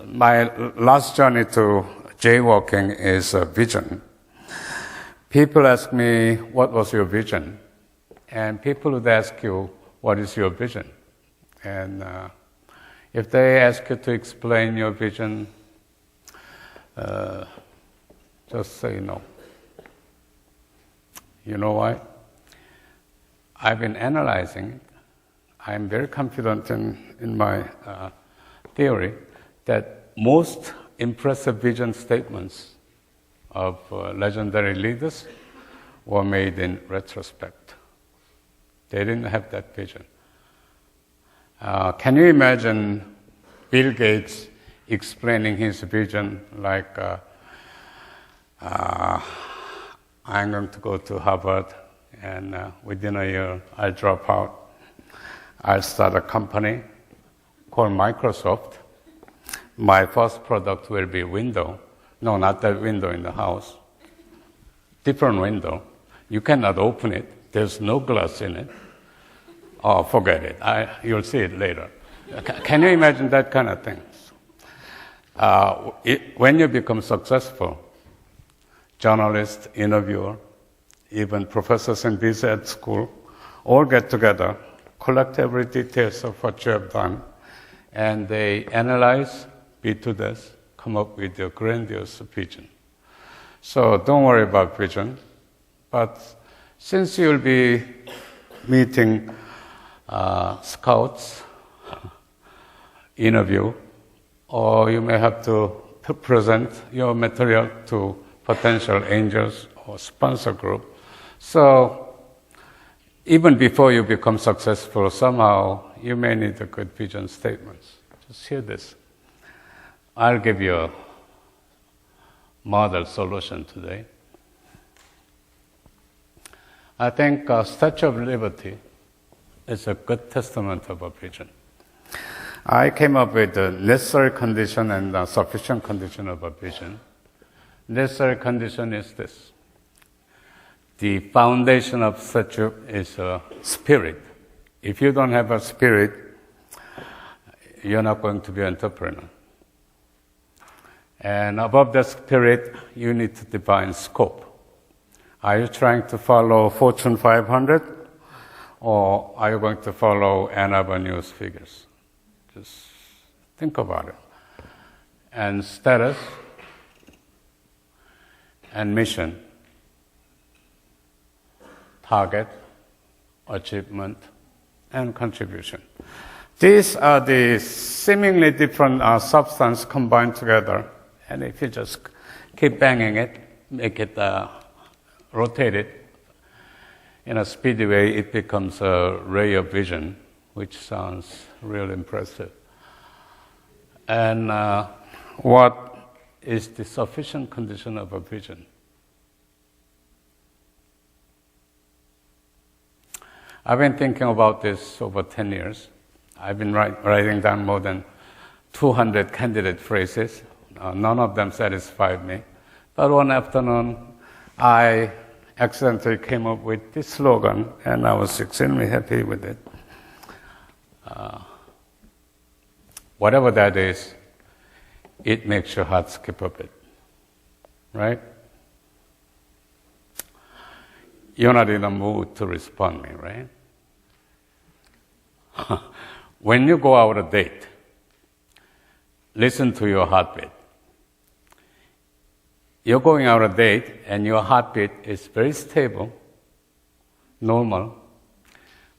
my last journey to jaywalking is a vision. People ask me, what was your vision? And people would ask you, what is your vision? And if they ask you to explain your vision, just say no. You know why? I've been analyzing it. I'm very confident in my theory that most impressive vision statements of legendary leaders were made in retrospect. They didn't have that vision. Can you imagine Bill Gates explaining his vision like, I'm going to go to Harvard and within a year I'll drop out. I'll start a company called Microsoft. My first product will be window. No, not that window in the house. Different window. You cannot open it. There's no glass in it. Oh, forget it. You'll see it later. Can you imagine that kind of thing? When you become successful, journalists, interviewer, even professors in business school, all get together, collect every details of what you have done, and they analyze, beat to death, come up with a grandiose vision. So don't worry about vision, but since you'll be meeting scouts, interview, or you may have to present your material to potential angels or sponsor group. So even before you become successful, somehow you may need a good vision statements. Just hear this. I'll give you a model solution today. I think Statue of Liberty is a good testament of a vision. I came up with the necessary condition and the sufficient condition of a vision. Necessary condition is this. The foundation of statue is a spirit. If you don't have a spirit, you're not going to be an entrepreneur. And above the spirit, you need to define scope. Are you trying to follow Fortune 500? Or are you going to follow Ann Arbor News figures? Just think about it. And status and mission, target, achievement, and contribution. These are the seemingly different substances combined together. And if you just keep banging it, make it rotate it in a speedy way, it becomes a ray of vision, which sounds real impressive. And what is the sufficient condition of a vision? I've been thinking about this over 10 years. I've been writing down more than 200 candidate phrases. None of them satisfied me. But one afternoon, I accidentally came up with this slogan, and I was extremely happy with it. Whatever that is, it makes your heart skip a bit, right? You're not in a mood to respond me, right? When you go out on a date, listen to your heartbeat. You're going out on a date and your heartbeat is very stable, normal,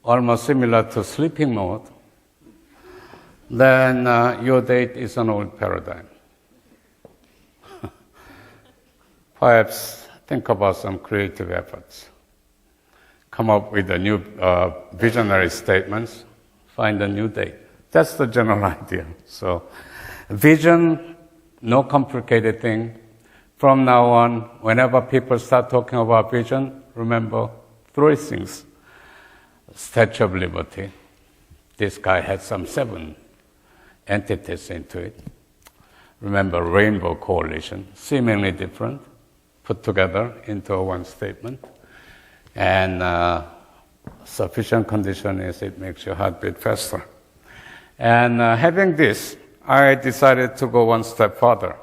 almost similar to sleeping mode, then your date is an old paradigm. Perhaps think about some creative efforts. Come up with a new visionary statements, find a new date. That's the general idea. So, vision, no complicated thing. From now on, whenever people start talking about vision, remember three things. Statue of Liberty. This guy had some 7 entities into it. Remember Rainbow Coalition, seemingly different, put together into one statement. And sufficient condition is it makes your heart beat faster. And having this, I decided to go one step further.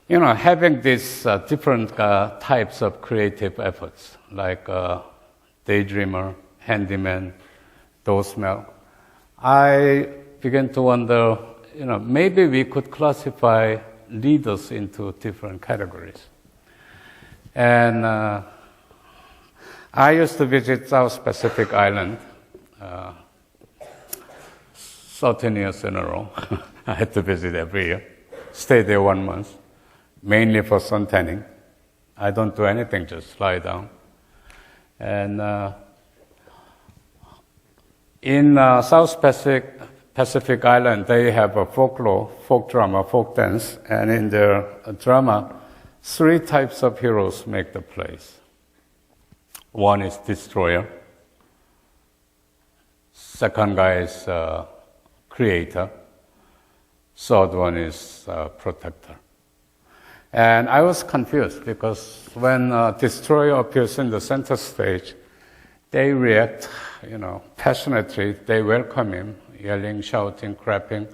You know, having these different types of creative efforts, like daydreamer, handyman, doorman, I began to wonder, you know, maybe we could classify leaders into different categories. And I used to visit South Pacific Island 13 years in a row. I had to visit every year. Stay there 1 month, mainly for sun tanning. I don't do anything, just lie down. And in South Pacific Island, they have a folklore, folk drama, folk dance, and in their drama, 3 types of heroes make the plays. One is destroyer. Second guy is creator. Third one is protector. And I was confused because when destroyer appears in the center stage, they react, you know, passionately. They welcome him, yelling, shouting, clapping.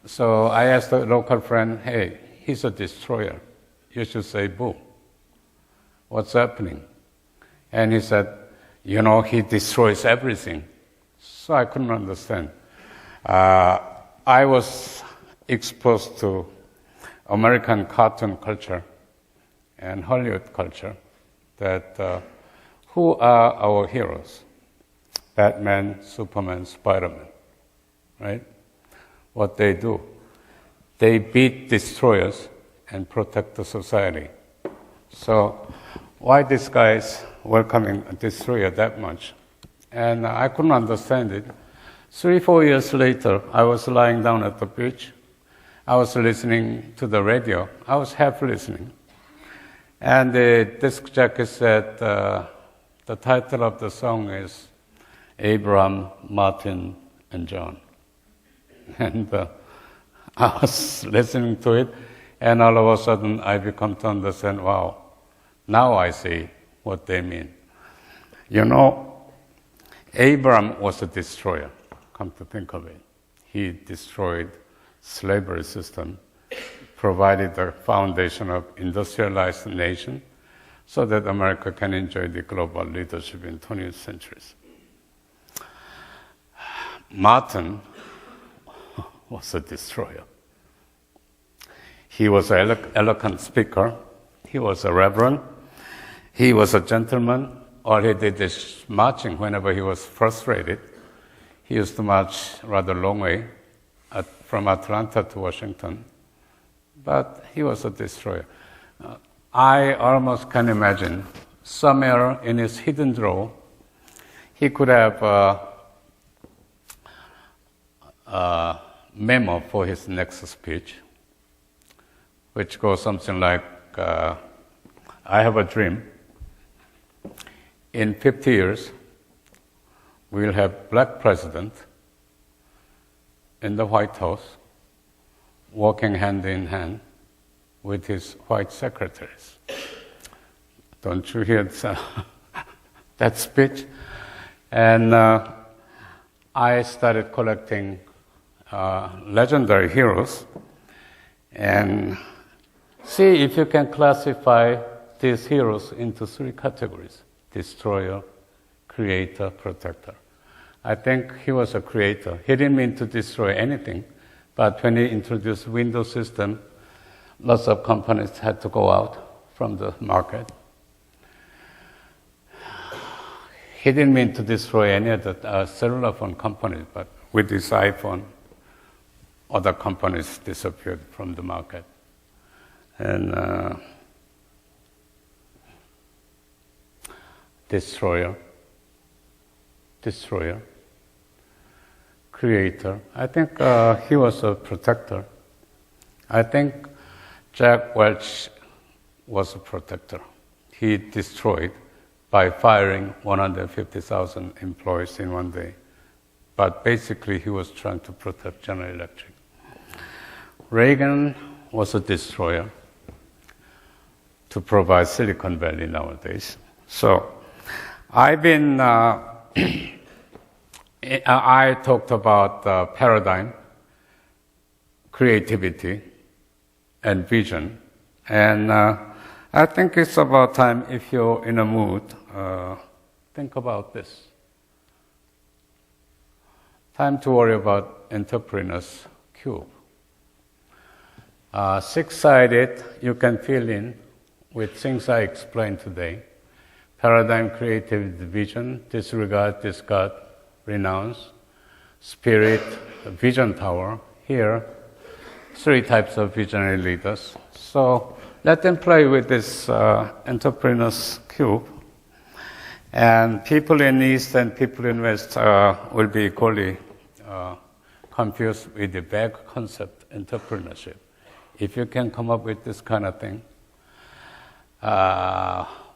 So I asked a local friend, hey, he's a destroyer. You should say boo. What's happening? And he said, you know, he destroys everything. So I couldn't understand. I was exposed to American cartoon culture and Hollywood culture that who are our heroes? Batman, Superman, Spider-Man, right? What they do? They beat destroyers and protect the society. So why this guy is welcoming a destroyer that much? And I couldn't understand it. 3-4 years later, I was lying down at the beach. I was listening to the radio. I was half listening. And the disc jockey said the title of the song is Abraham, Martin, and John. And I was listening to it, and all of a sudden I become to understand, wow, now I see what they mean. You know, Abraham was a destroyer, come to think of it. He destroyed slavery system, provided the foundation of industrialized nation so that America can enjoy the global leadership in 20th centuries. Martin was a destroyer. He was an eloquent speaker. He was a reverend. He was a gentleman. All he did is marching whenever he was frustrated. He used to march rather long way from Atlanta to Washington. But he was a destroyer. I almost can imagine somewhere in his hidden drawer, he could have a memo for his next speech, which goes something like, I have a dream. In 50 years, we'll have black president in the White House, walking hand in hand with his white secretaries. Don't you hear that speech? And I started collecting legendary heroes and see if you can classify these heroes into 3 categories: destroyer, creator, protector. I think he was a creator. He didn't mean to destroy anything, but when he introduced Windows system, lots of companies had to go out from the market. He didn't mean to destroy any of the cellular phone companies, but with this iPhone, other companies disappeared from the market. And destroyer, creator. I think he was a protector. I think Jack Welch was a protector. He destroyed by firing 150,000 employees in one day. But basically, he was trying to protect General Electric. Reagan was a destroyer to provide Silicon Valley nowadays. So I've been, I talked about paradigm, creativity and vision. And I think it's about time, if you're in a mood, think about this. Time to worry about entrepreneur's cube. Six-sided, you can fill in with things I explained today. Paradigm, creativity, vision, disregard, discard, renounce, spirit, vision tower. Here, three types of visionary leaders. So let them play with this entrepreneur's cube. And people in East and people in West will be equally confused with the vague concept, entrepreneurship. If you can come up with this kind of thing,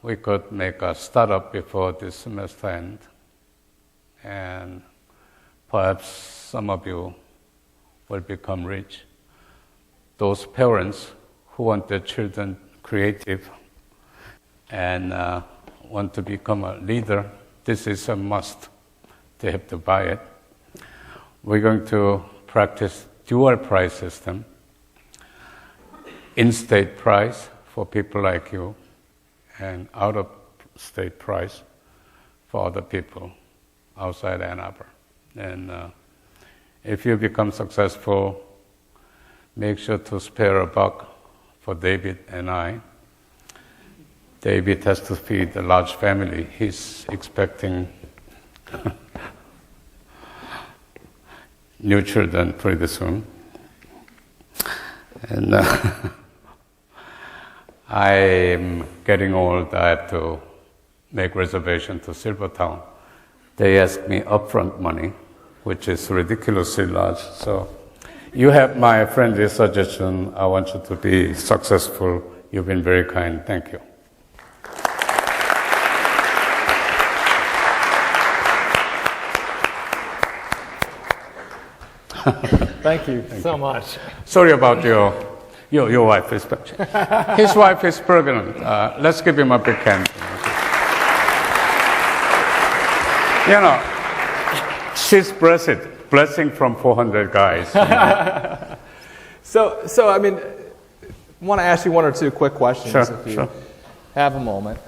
we could make a startup before this semester end. And perhaps some of you will become rich. Those parents who want their children creative and want to become a leader, this is a must. They have to buy it. We're going to practice dual price system, in-state price for people like you, and out-of-state price for other people outside Ann Arbor. And if you become successful, make sure to spare a buck for David and I. David has to feed a large family. He's expecting new children pretty soon. And I'm getting old. I have to make reservation to Silvertown. They ask me upfront money, which is ridiculously large. So you have my friendly suggestion. I want you to be successful. You've been very kind. Thank you. Thank you so much. Sorry about your wife is his wife is pregnant. Let's give him a big hand. You know, she's blessing from 400 guys. So I mean, I want to ask you one or two quick questions if you Sure. have a moment.